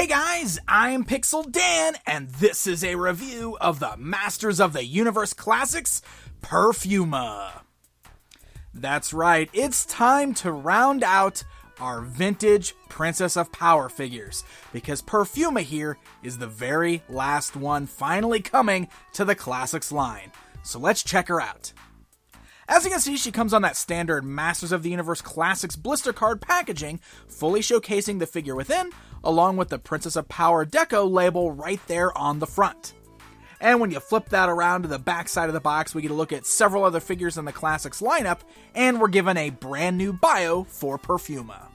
guys, I'm Pixel Dan, and this is a review of the Masters of the Universe Classics Perfuma. That's right, it's time to round out our vintage Princess of Power figures, because Perfuma here is the very last one finally coming to the Classics line. So let's check her out. As you can see, she comes on that standard Masters of the Universe Classics blister card packaging, fully showcasing the figure within, along with the Princess of Power Deco label right there on the front. And when you flip that around to the back side of the box, we get a look at several other figures in the Classics lineup, and we're given a brand new bio for Perfuma.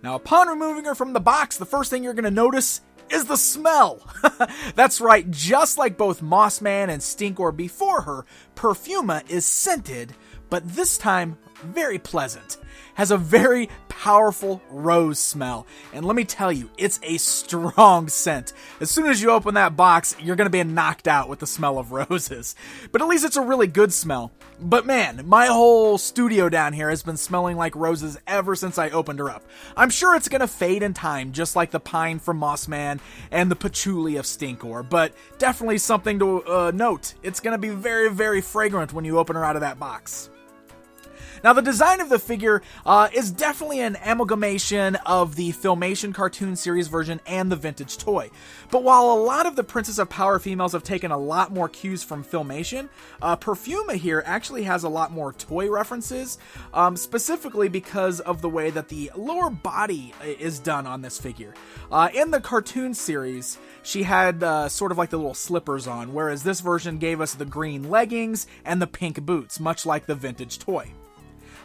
Now, upon removing her from the box, the first thing you're going to notice is the smell. That's right, just like both Mossman and Stinkor before her, Perfuma is scented, but this time very pleasant. Has a very powerful rose smell, and let me tell you, it's a strong scent. As soon as you open that box, you're going to be knocked out with the smell of roses. But at least it's a really good smell. But man, my whole studio down here has been smelling like roses ever since I opened her up. I'm sure it's going to fade in time, just like the pine from Mossman and the patchouli of Stinkor, but definitely something to note. It's going to be very, very fragrant when you open her out of that box. Now, the design of the figure is definitely an amalgamation of the Filmation cartoon series version and the vintage toy. But while a lot of the Princess of Power females have taken a lot more cues from Filmation, Perfuma here actually has a lot more toy references, specifically because of the way that the lower body is done on this figure. In the cartoon series, she had sort of like the little slippers on, whereas this version gave us the green leggings and the pink boots, much like the vintage toy.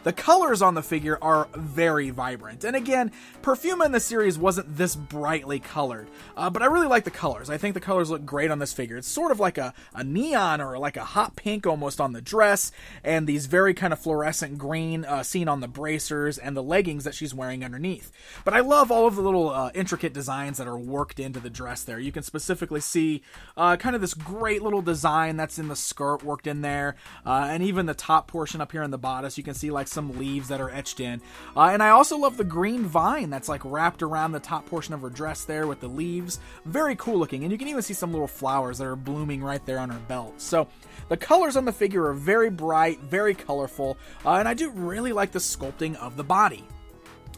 The colors on the figure are very vibrant, and again, Perfuma in the series wasn't this brightly colored, but I really like the colors. I think the colors look great on this figure. It's sort of like a neon or like a hot pink almost on the dress, and these very kind of fluorescent green seen on the bracers and the leggings that she's wearing underneath. But I love all of the little intricate designs that are worked into the dress there. You can specifically see kind of this great little design that's in the skirt worked in there, and even the top portion up here in the bodice, you can see like some leaves that are etched in. And I also love the green vine that's like wrapped around the top portion of her dress there with the leaves. Very cool looking. And you can even see some little flowers that are blooming right there on her belt. So the colors on the figure are very bright, very colorful, and I do really like the sculpting of the body.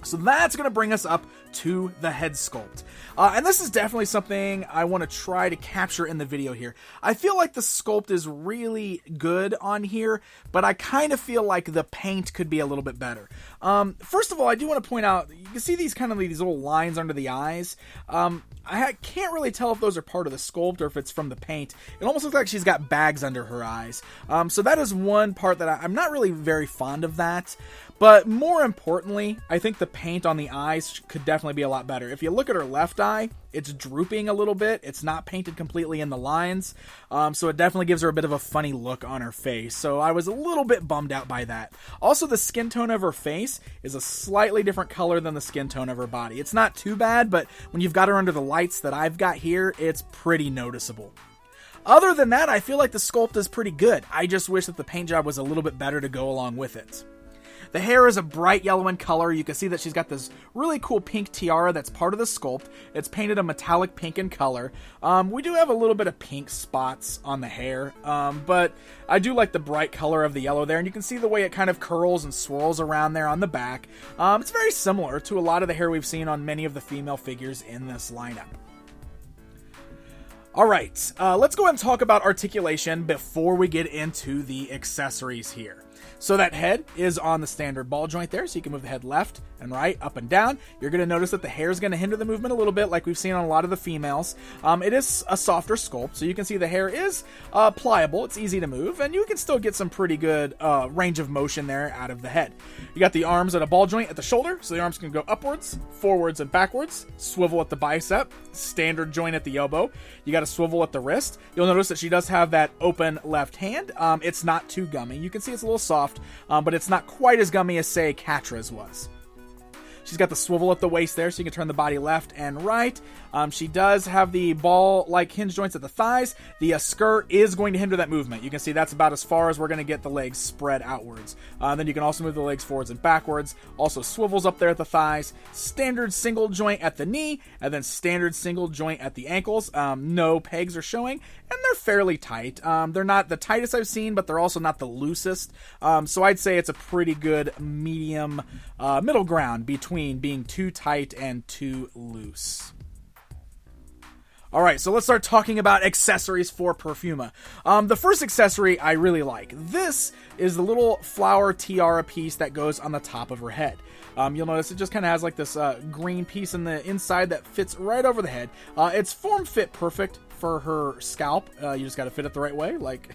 So that's going to bring us up to the head sculpt. And this is definitely something I want to try to capture in the video here. I feel like the sculpt is really good on here, but I kind of feel like the paint could be a little bit better. First of all, I do want to point out, you can see these little lines under the eyes. I can't really tell if those are part of the sculpt or if it's from the paint. It almost looks like she's got bags under her eyes. So that is one part that I'm not really very fond of that. But more importantly, I think the paint on the eyes could definitely be a lot better. If you look at her left eye, it's drooping a little bit. It's not painted completely in the lines. So it definitely gives her a bit of a funny look on her face. So I was a little bit bummed out by that. Also, the skin tone of her face is a slightly different color than the skin tone of her body. It's not too bad, but when you've got her under the lights that I've got here, it's pretty noticeable. Other than that, I feel like the sculpt is pretty good. I just wish that the paint job was a little bit better to go along with it. The hair is a bright yellow in color. You can see that she's got this really cool pink tiara that's part of the sculpt. It's painted a metallic pink in color. We do have a little bit of pink spots on the hair, but I do like the bright color of the yellow there, and you can see the way it kind of curls and swirls around there on the back. It's very similar to a lot of the hair we've seen on many of the female figures in this lineup. Alright, let's go ahead and talk about articulation before we get into the accessories here. So that head is on the standard ball joint there, so you can move the head left and right, up and down. You're going to notice that the hair is going to hinder the movement a little bit, like we've seen on a lot of the females. It is a softer sculpt, so you can see the hair is pliable. It's easy to move, and you can still get some pretty good range of motion there out of the head. You got the arms at a ball joint at the shoulder, so the arms can go upwards, forwards, and backwards. Swivel at the bicep, standard joint at the elbow. You got a swivel at the wrist. You'll notice that she does have that open left hand. It's not too gummy. You can see it's a little soft, but it's not quite as gummy as, say, Catra's was. She's got the swivel at the waist there, so you can turn the body left and right. She does have the ball-like hinge joints at the thighs. The skirt is going to hinder that movement. You can see that's about as far as we're going to get the legs spread outwards. Then you can also move the legs forwards and backwards. Also swivels up there at the thighs. Standard single joint at the knee, and then standard single joint at the ankles. No pegs are showing, and they're fairly tight. They're not the tightest I've seen, but they're also not the loosest. So I'd say it's a pretty good medium middle ground between being too tight and too loose. Alright, so let's start talking about accessories for Perfuma. The first accessory I really like. This is the little flower tiara piece that goes on the top of her head. You'll notice it just kind of has like this green piece in the inside that fits right over the head. It's form-fit perfect for her scalp. You just got to fit it the right way, like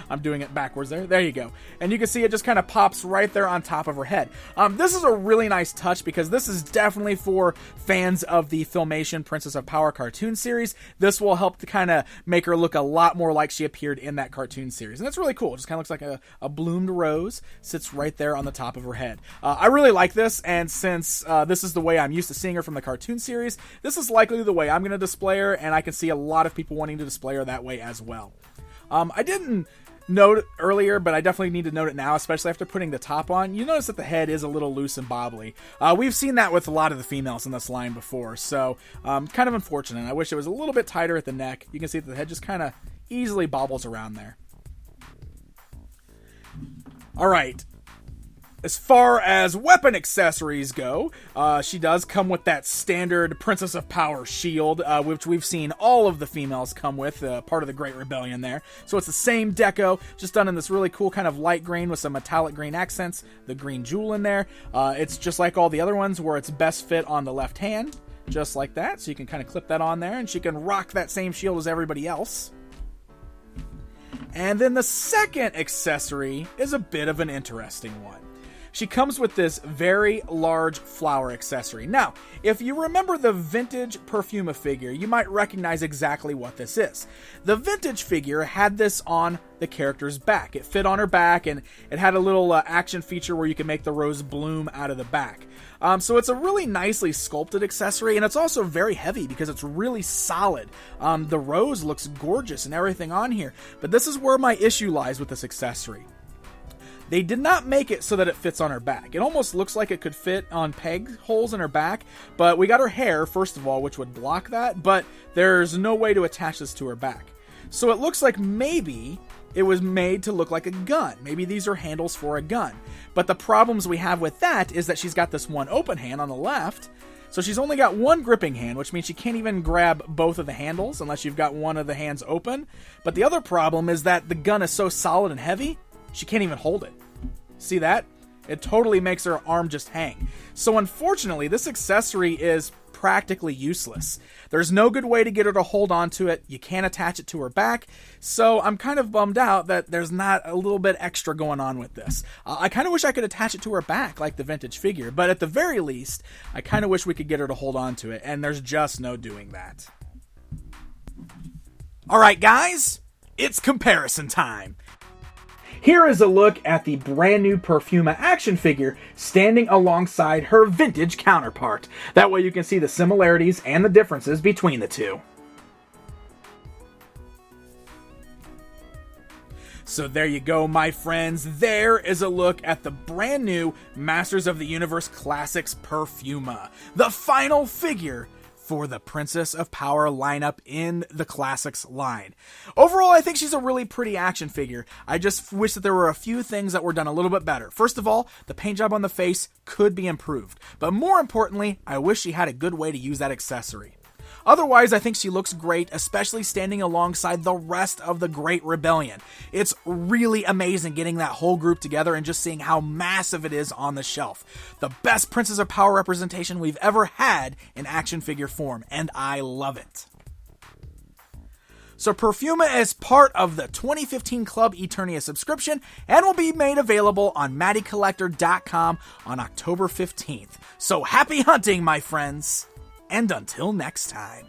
I'm doing it backwards there. There you go. And you can see it just kind of pops right there on top of her head. This is a really nice touch because this is definitely for fans of the Filmation Princess of Power cartoon series. This will help to kind of make her look a lot more like she appeared in that cartoon series. And that's really cool. It just kind of looks like a bloomed rose sits right there on the top of her head. I really like this, and since this is the way I'm used to seeing her from the cartoon series, this is likely the way I'm going to display her, and I can see a lot of people wanting to display her that way as well. I didn't note it earlier, but I definitely need to note it now, especially after putting the top on. You notice that the head is a little loose and bobbly. We've seen that with a lot of the females in this line before, so kind of unfortunate. I wish it was a little bit tighter at the neck. You can see that the head just kind of easily bobbles around there. Alright, as far as weapon accessories go, she does come with that standard Princess of Power shield, which we've seen all of the females come with, part of the Great Rebellion there. So it's the same deco, just done in this really cool kind of light green with some metallic green accents, the green jewel in there. It's just like all the other ones where it's best fit on the left hand, just like that. So you can kind of clip that on there, and she can rock that same shield as everybody else. And then the second accessory is a bit of an interesting one. She comes with this very large flower accessory. Now, if you remember the vintage Perfuma figure, you might recognize exactly what this is. The vintage figure had this on the character's back. It fit on her back, and it had a little action feature where you can make the rose bloom out of the back. So it's a really nicely sculpted accessory, and it's also very heavy because it's really solid. The rose looks gorgeous and everything on here, but this is where my issue lies with this accessory. They did not make it so that it fits on her back. It almost looks like it could fit on peg holes in her back, but we got her hair, first of all, which would block that, but there's no way to attach this to her back. So it looks like maybe it was made to look like a gun. Maybe these are handles for a gun. But the problems we have with that is that she's got this one open hand on the left, so she's only got one gripping hand, which means she can't even grab both of the handles unless you've got one of the hands open. But the other problem is that the gun is so solid and heavy, she can't even hold it. See that? It totally makes her arm just hang. So unfortunately, this accessory is practically useless. There's no good way to get her to hold on to it. You can't attach it to her back. So I'm kind of bummed out that there's not a little bit extra going on with this. I kind of wish I could attach it to her back like the vintage figure, but at the very least, I kind of wish we could get her to hold on to it, and there's just no doing that. Alright guys, it's comparison time. Here is a look at the brand new Perfuma action figure standing alongside her vintage counterpart. That way you can see the similarities and the differences between the two. So there you go, my friends. There is a look at the brand new Masters of the Universe Classics Perfuma, the final figure for the Princess of Power lineup in the Classics line. Overall, I think she's a really pretty action figure. I just wish that there were a few things that were done a little bit better. First of all, the paint job on the face could be improved. But more importantly, I wish she had a good way to use that accessory. Otherwise, I think she looks great, especially standing alongside the rest of the Great Rebellion. It's really amazing getting that whole group together and just seeing how massive it is on the shelf. The best Princess of Power representation we've ever had in action figure form, and I love it. So Perfuma is part of the 2015 Club Eternia subscription and will be made available on MattyCollector.com on October 15th. So happy hunting, my friends! And until next time.